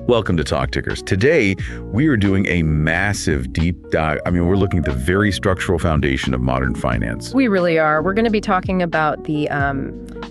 Welcome to Talk Tickers. Today, we are doing a massive deep dive. We're looking at the very structural foundation of modern finance. We really are. We're going to be talking about the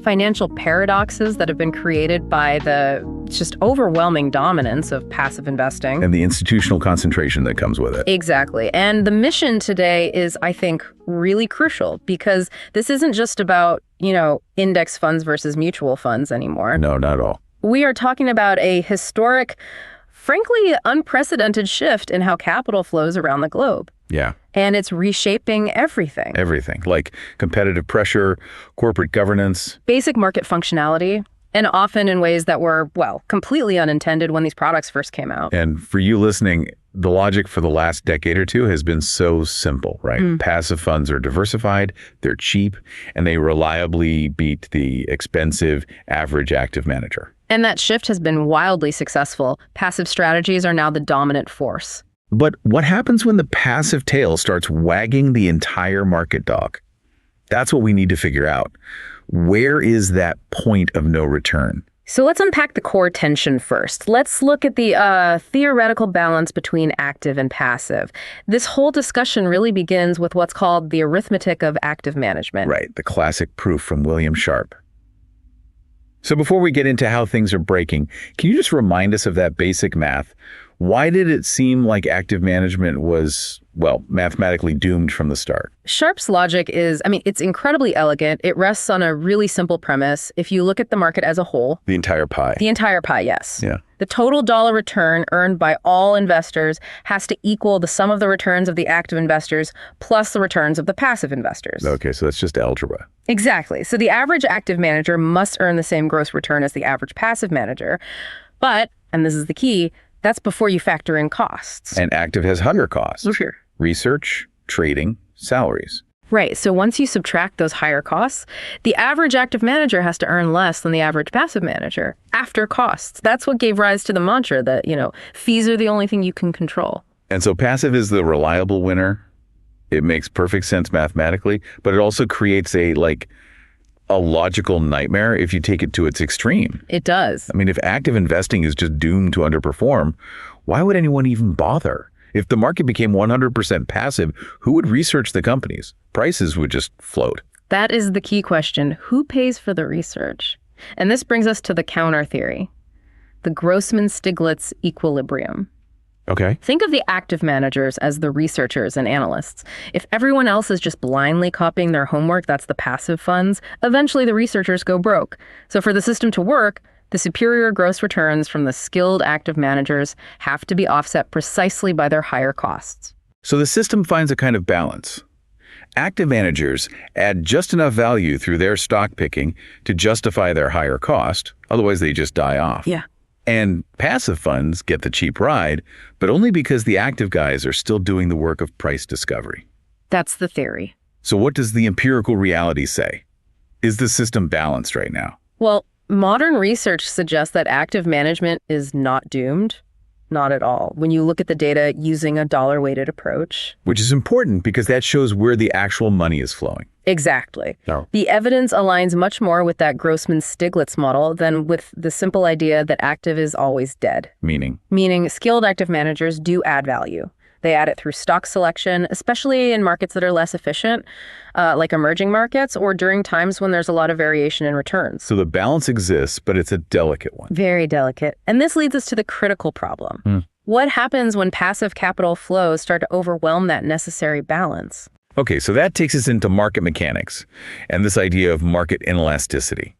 financial paradoxes that have been created by the just overwhelming dominance of passive investing. And the institutional concentration that comes with it. Exactly. And the mission today is, I think, really crucial because this isn't just about, index funds versus mutual funds anymore. No, not at all. We are talking about a historic, frankly, unprecedented shift in how capital flows around the globe. Yeah. And it's reshaping everything. Everything, like competitive pressure, corporate governance. Basic market functionality, and often in ways that were, completely unintended when these products first came out. And for you listening, the logic for the last decade or two has been so simple, right? Passive funds are diversified, they're cheap, and they reliably beat the expensive average active manager. And that shift has been wildly successful. Passive strategies are now the dominant force. But what happens when the passive tail starts wagging the entire market dog? That's what we need to figure out. Where is that point of no return? So let's unpack the core tension first. Let's look at the theoretical balance between active and passive. This whole discussion really begins with what's called the arithmetic of active management. Right, the classic proof from William Sharpe. So before we get into how things are breaking, can you just remind us of that basic math? Why did it seem like active management was, mathematically doomed from the start? Sharpe's logic is, it's incredibly elegant. It rests on a really simple premise. If you look at the market as a whole. The entire pie. The entire pie, yes. Yeah. The total dollar return earned by all investors has to equal the sum of the returns of the active investors plus the returns of the passive investors. Okay, so that's just algebra. Exactly. So the average active manager must earn the same gross return as the average passive manager. But, and this is the key, that's before you factor in costs. And active has higher costs. Oh, sure. Research, trading, salaries. Right. So once you subtract those higher costs, the average active manager has to earn less than the average passive manager after costs. That's what gave rise to the mantra that, fees are the only thing you can control. And so passive is the reliable winner. It makes perfect sense mathematically, but it also creates a logical nightmare if you take it to its extreme. It does. If active investing is just doomed to underperform, why would anyone even bother? If the market became 100% passive, who would research the companies? Prices would just float. That is the key question. Who pays for the research? And this brings us to the counter theory, the Grossman-Stiglitz equilibrium. Okay. Think of the active managers as the researchers and analysts. If everyone else is just blindly copying their homework, that's the passive funds, eventually the researchers go broke. So for the system to work, the superior gross returns from the skilled active managers have to be offset precisely by their higher costs. So the system finds a kind of balance. Active managers add just enough value through their stock picking to justify their higher cost, otherwise they just die off. Yeah. And passive funds get the cheap ride, but only because the active guys are still doing the work of price discovery. That's the theory. So what does the empirical reality say? Is the system balanced right now? Well, modern research suggests that active management is not doomed. Not at all. When you look at the data using a dollar-weighted approach. Which is important because that shows where the actual money is flowing. Exactly. No. The evidence aligns much more with that Grossman-Stiglitz model than with the simple idea that active is always dead. Meaning? Meaning skilled active managers do add value. They add it through stock selection, especially in markets that are less efficient, like emerging markets, or during times when there's a lot of variation in returns. So the balance exists, but it's a delicate one. Very delicate. And this leads us to the critical problem. What happens when passive capital flows start to overwhelm that necessary balance? Okay, so that takes us into market mechanics and this idea of market inelasticity.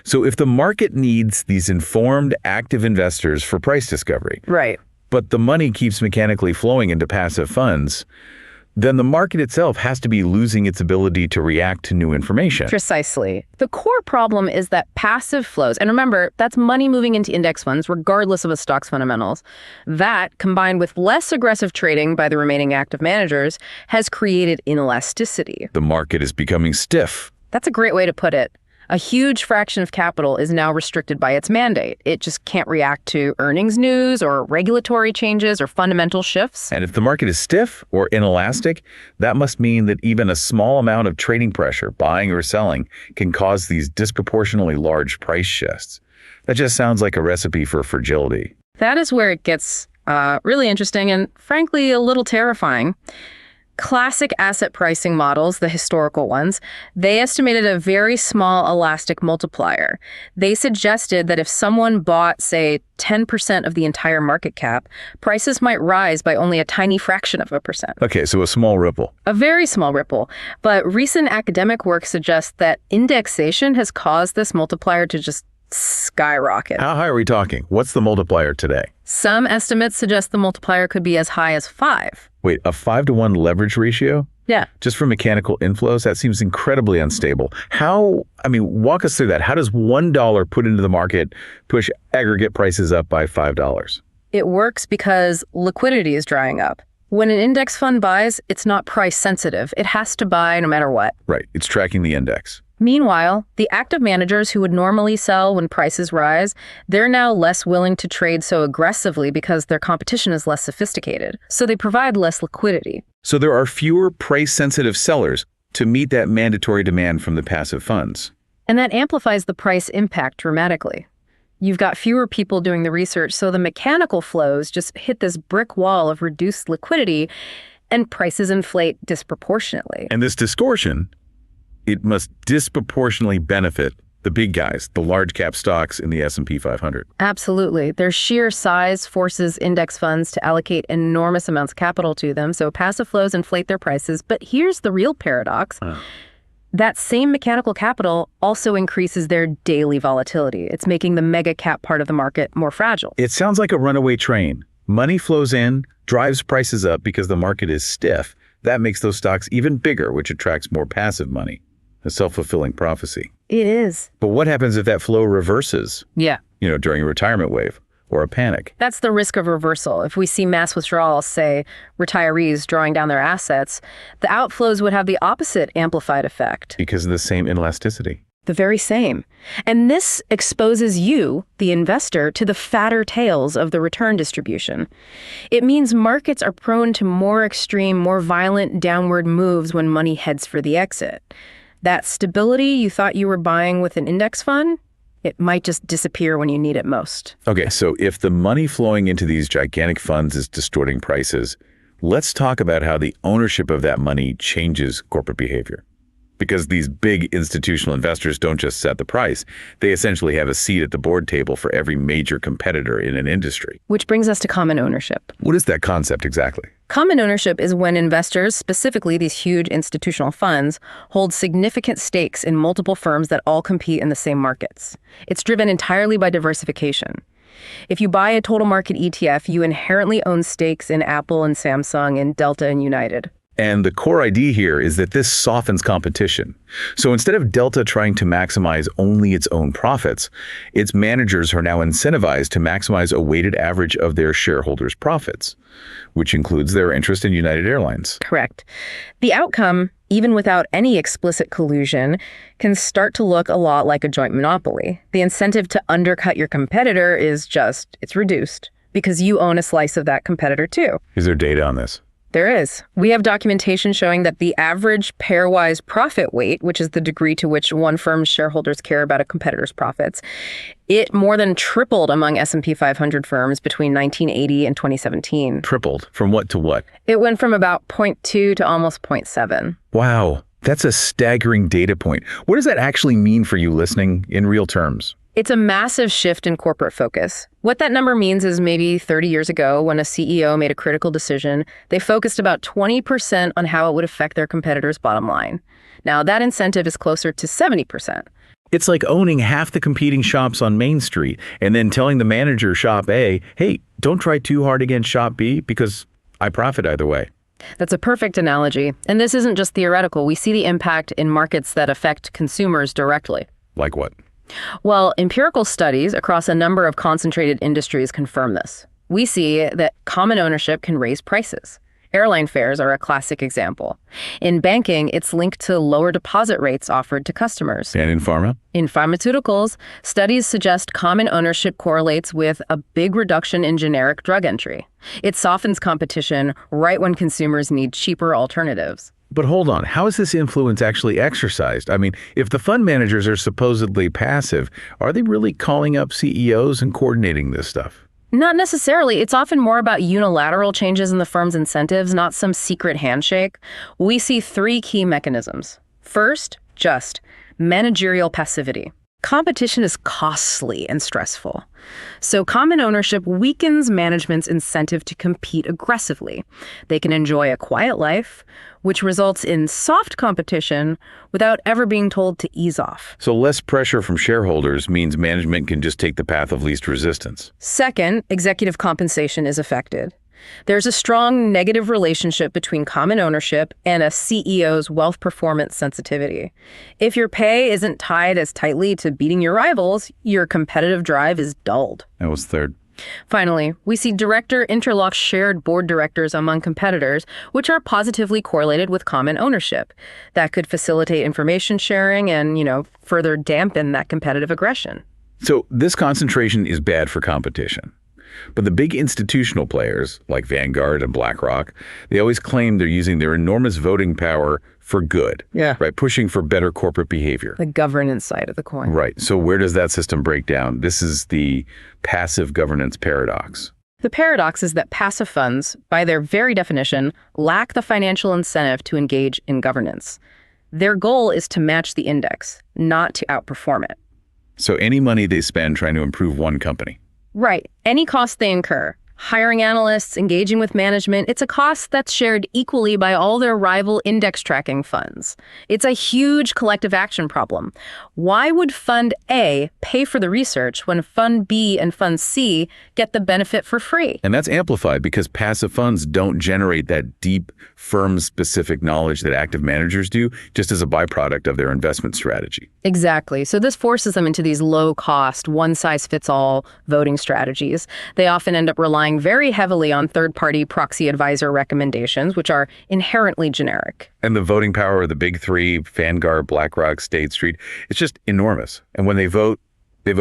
So if the market needs these informed active investors for price discovery, right, but the money keeps mechanically flowing into passive funds, then the market itself has to be losing its ability to react to new information. Precisely. The core problem is that passive flows, and remember, that's money moving into index funds regardless of a stock's fundamentals. That, combined with less aggressive trading by the remaining active managers, has created inelasticity. The market is becoming stiff. That's a great way to put it. A huge fraction of capital is now restricted by its mandate. It just can't react to earnings news or regulatory changes or fundamental shifts. And if the market is stiff or inelastic, that must mean that even a small amount of trading pressure, buying or selling, can cause these disproportionately large price shifts. That just sounds like a recipe for fragility. That is where it gets really interesting and, frankly, a little terrifying. Classic asset pricing models, the historical ones, they estimated a very small elastic multiplier. They suggested that if someone bought, say, 10% of the entire market cap, prices might rise by only a tiny fraction of a percent. Okay, so a small ripple. A very small ripple. But recent academic work suggests that indexation has caused this multiplier to just skyrocket. How high are we talking? What's the multiplier today? Some estimates suggest the multiplier could be as high as 5. Wait, a 5-to-1 leverage ratio? Yeah. Just for mechanical inflows? That seems incredibly unstable. Walk us through that. How does $1 put into the market push aggregate prices up by $5? It works because liquidity is drying up. When an index fund buys, it's not price sensitive. It has to buy no matter what. Right, it's tracking the index. Meanwhile, the active managers who would normally sell when prices rise, they're now less willing to trade so aggressively because their competition is less sophisticated. So they provide less liquidity. So there are fewer price-sensitive sellers to meet that mandatory demand from the passive funds. And that amplifies the price impact dramatically. You've got fewer people doing the research, so the mechanical flows just hit this brick wall of reduced liquidity, and prices inflate disproportionately. And this distortion, it must disproportionately benefit the big guys, the large cap stocks in the S&P 500. Absolutely. Their sheer size forces index funds to allocate enormous amounts of capital to them, so passive flows inflate their prices. But here's the real paradox. That same mechanical capital also increases their daily volatility. It's making the mega cap part of the market more fragile. It sounds like a runaway train. Money flows in, drives prices up because the market is stiff. That makes those stocks even bigger, which attracts more passive money. A self-fulfilling prophecy. It is. But what happens if that flow reverses? Yeah. During a retirement wave or a panic? That's the risk of reversal. If we see mass withdrawals, say retirees drawing down their assets, the outflows would have the opposite amplified effect. Because of the same elasticity. The very same. And this exposes you, the investor, to the fatter tails of the return distribution. It means markets are prone to more extreme, more violent downward moves when money heads for the exit. That stability you thought you were buying with an index fund, it might just disappear when you need it most. Okay, so if the money flowing into these gigantic funds is distorting prices, let's talk about how the ownership of that money changes corporate behavior. Because these big institutional investors don't just set the price, they essentially have a seat at the board table for every major competitor in an industry. Which brings us to common ownership. What is that concept exactly? Common ownership is when investors, specifically these huge institutional funds, hold significant stakes in multiple firms that all compete in the same markets. It's driven entirely by diversification. If you buy a total market ETF, you inherently own stakes in Apple and Samsung and Delta and United. And the core idea here is that this softens competition. So instead of Delta trying to maximize only its own profits, its managers are now incentivized to maximize a weighted average of their shareholders' profits, which includes their interest in United Airlines. Correct. The outcome, even without any explicit collusion, can start to look a lot like a joint monopoly. The incentive to undercut your competitor it's reduced because you own a slice of that competitor too. Is there data on this? There is. We have documentation showing that the average pairwise profit weight, which is the degree to which one firm's shareholders care about a competitor's profits, it more than tripled among S&P 500 firms between 1980 and 2017. Tripled? From what to what? It went from about 0.2 to almost 0.7. Wow, that's a staggering data point. What does that actually mean for you listening in real terms? It's a massive shift in corporate focus. What that number means is maybe 30 years ago, when a CEO made a critical decision, they focused about 20% on how it would affect their competitor's bottom line. Now, that incentive is closer to 70%. It's like owning half the competing shops on Main Street and then telling the manager of shop A, hey, don't try too hard against shop B because I profit either way. That's a perfect analogy. And this isn't just theoretical. We see the impact in markets that affect consumers directly. Like what? Well, empirical studies across a number of concentrated industries confirm this. We see that common ownership can raise prices. Airline fares are a classic example. In banking, it's linked to lower deposit rates offered to customers. And in pharma? In pharmaceuticals, studies suggest common ownership correlates with a big reduction in generic drug entry. It softens competition right when consumers need cheaper alternatives. But hold on, how is this influence actually exercised? I mean, if the fund managers are supposedly passive, are they really calling up CEOs and coordinating this stuff? Not necessarily. It's often more about unilateral changes in the firm's incentives, not some secret handshake. We see three key mechanisms. First, just managerial passivity. Competition is costly and stressful. So common ownership weakens management's incentive to compete aggressively. They can enjoy a quiet life, which results in soft competition without ever being told to ease off. So less pressure from shareholders means management can just take the path of least resistance. Second, executive compensation is affected. There's a strong negative relationship between common ownership and a CEO's wealth performance sensitivity. If your pay isn't tied as tightly to beating your rivals, your competitive drive is dulled. That was third. Finally, we see director interlocks shared board directors among competitors, which are positively correlated with common ownership. That could facilitate information sharing and, further dampen that competitive aggression. So this concentration is bad for competition. But the big institutional players, like Vanguard and BlackRock, they always claim they're using their enormous voting power for good. Yeah. Right, pushing for better corporate behavior. The governance side of the coin. Right. So where does that system break down? This is the passive governance paradox. The paradox is that passive funds, by their very definition, lack the financial incentive to engage in governance. Their goal is to match the index, not to outperform it. So any money they spend trying to improve one company. Right. Any cost they incur, hiring analysts, engaging with management, it's a cost that's shared equally by all their rival index tracking funds. It's a huge collective action problem. Why would Fund A pay for the research when Fund B and Fund C get the benefit for free? And that's amplified because passive funds don't generate that deep, firm-specific knowledge that active managers do, just as a byproduct of their investment strategy. Exactly. So this forces them into these low-cost, one-size-fits-all voting strategies. They often end up relying very heavily on third-party proxy advisor recommendations, which are inherently generic. And the voting power of the big three, Vanguard, BlackRock, State Street, it's just enormous. And when they vote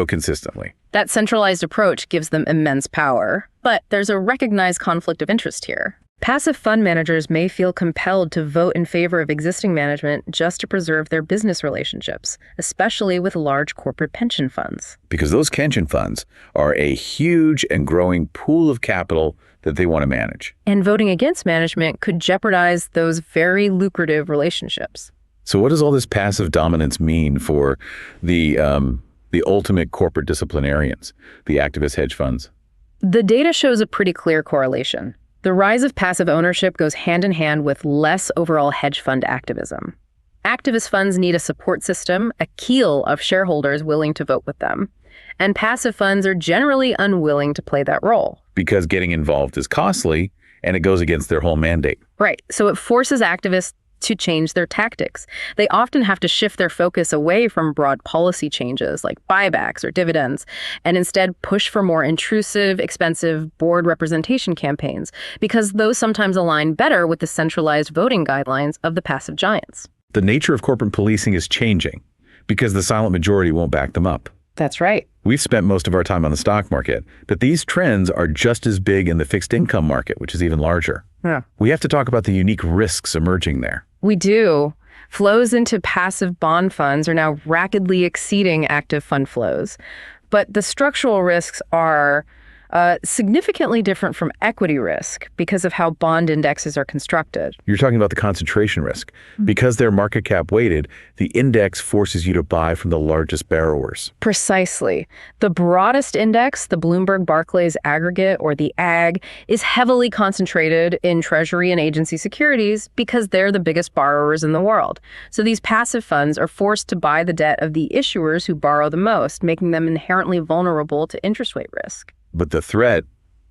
consistently. That centralized approach gives them immense power. But there's a recognized conflict of interest here. Passive fund managers may feel compelled to vote in favor of existing management just to preserve their business relationships, especially with large corporate pension funds. Because those pension funds are a huge and growing pool of capital that they want to manage. And voting against management could jeopardize those very lucrative relationships. So what does all this passive dominance mean for the ultimate corporate disciplinarians, the activist hedge funds? The data shows a pretty clear correlation. The rise of passive ownership goes hand in hand with less overall hedge fund activism. Activist funds need a support system, a keel of shareholders willing to vote with them. And passive funds are generally unwilling to play that role. Because getting involved is costly, and it goes against their whole mandate. Right. So it forces activists to change their tactics. They often have to shift their focus away from broad policy changes like buybacks or dividends, and instead push for more intrusive, expensive board representation campaigns, because those sometimes align better with the centralized voting guidelines of the passive giants. The nature of corporate policing is changing because the silent majority won't back them up. That's right. We've spent most of our time on the stock market, but these trends are just as big in the fixed income market, which is even larger. Yeah. We have to talk about the unique risks emerging there. We do. Flows into passive bond funds are now rapidly exceeding active fund flows. But the structural risks are significantly different from equity risk because of how bond indexes are constructed. You're talking about the concentration risk. Because they're market cap weighted, the index forces you to buy from the largest borrowers. Precisely. The broadest index, the Bloomberg Barclays Aggregate, or the AG, is heavily concentrated in Treasury and agency securities because they're the biggest borrowers in the world. So these passive funds are forced to buy the debt of the issuers who borrow the most, making them inherently vulnerable to interest rate risk. But the threat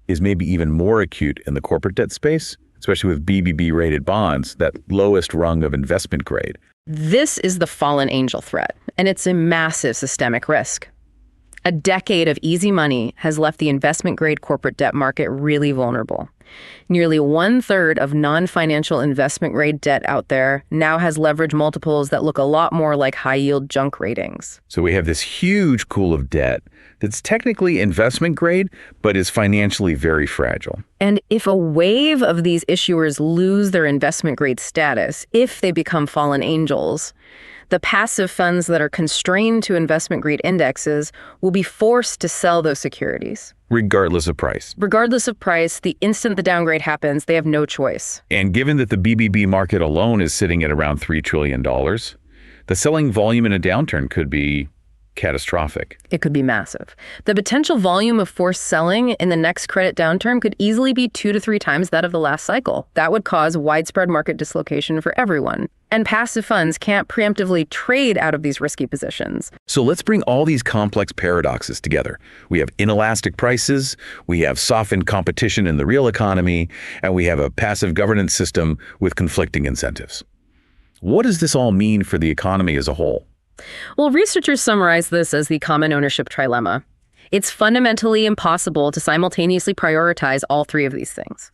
is maybe even more acute in the corporate debt space, especially with BBB-rated bonds, that lowest rung of investment grade. This is the fallen angel threat, and it's a massive systemic risk. A decade of easy money has left the investment-grade corporate debt market really vulnerable. Nearly 1/3 of non-financial investment-grade debt out there now has leverage multiples that look a lot more like high-yield junk ratings. So we have this huge pool of debt that's technically investment grade, but is financially very fragile. And if a wave of these issuers lose their investment-grade status, if they become fallen angels, The passive funds that are constrained to investment-grade indexes will be forced to sell those securities. Regardless of price. Regardless of price, the instant the downgrade happens, they have no choice. And given that the BBB market alone is sitting at around $3 trillion, the selling volume in a downturn could be catastrophic. It could be massive. The potential volume of forced selling in the next credit downturn could easily be 2 to 3 times that of the last cycle. That would cause widespread market dislocation for everyone. And passive funds can't preemptively trade out of these risky positions. So let's bring all these complex paradoxes together. We have inelastic prices, we have softened competition in the real economy, and we have a passive governance system with conflicting incentives. What does this all mean for the economy as a whole? Well, researchers summarize this as the common ownership trilemma. It's fundamentally impossible to simultaneously prioritize all 3 of these things.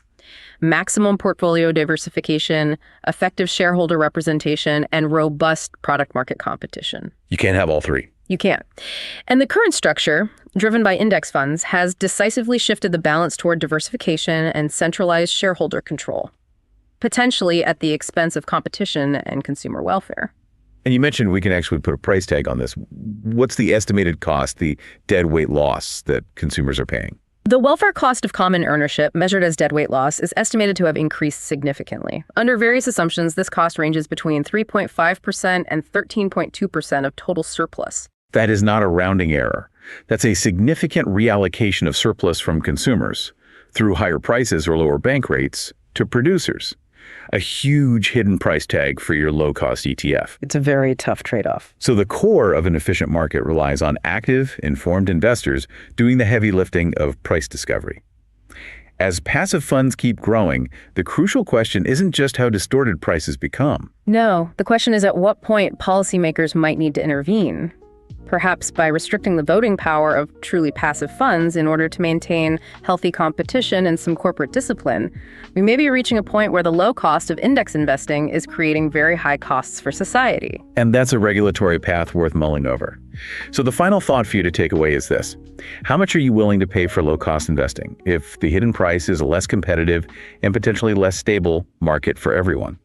Maximum portfolio diversification, effective shareholder representation, and robust product market competition. You can't have all 3. You can't. And the current structure, driven by index funds, has decisively shifted the balance toward diversification and centralized shareholder control, potentially at the expense of competition and consumer welfare. And you mentioned we can actually put a price tag on this. What's the estimated cost, the deadweight loss that consumers are paying? The welfare cost of common ownership, measured as deadweight loss, is estimated to have increased significantly. Under various assumptions, this cost ranges between 3.5% and 13.2% of total surplus. That is not a rounding error. That's a significant reallocation of surplus from consumers through higher prices or lower bank rates to producers. A huge hidden price tag for your low-cost ETF. It's a very tough trade-off. So the core of an efficient market relies on active, informed investors doing the heavy lifting of price discovery. As passive funds keep growing, the crucial question isn't just how distorted prices become. No, the question is at what point policymakers might need to intervene. Perhaps by restricting the voting power of truly passive funds in order to maintain healthy competition and some corporate discipline, we may be reaching a point where the low cost of index investing is creating very high costs for society. And that's a regulatory path worth mulling over. So the final thought for you to take away is this. How much are you willing to pay for low-cost investing if the hidden price is a less competitive and potentially less stable market for everyone?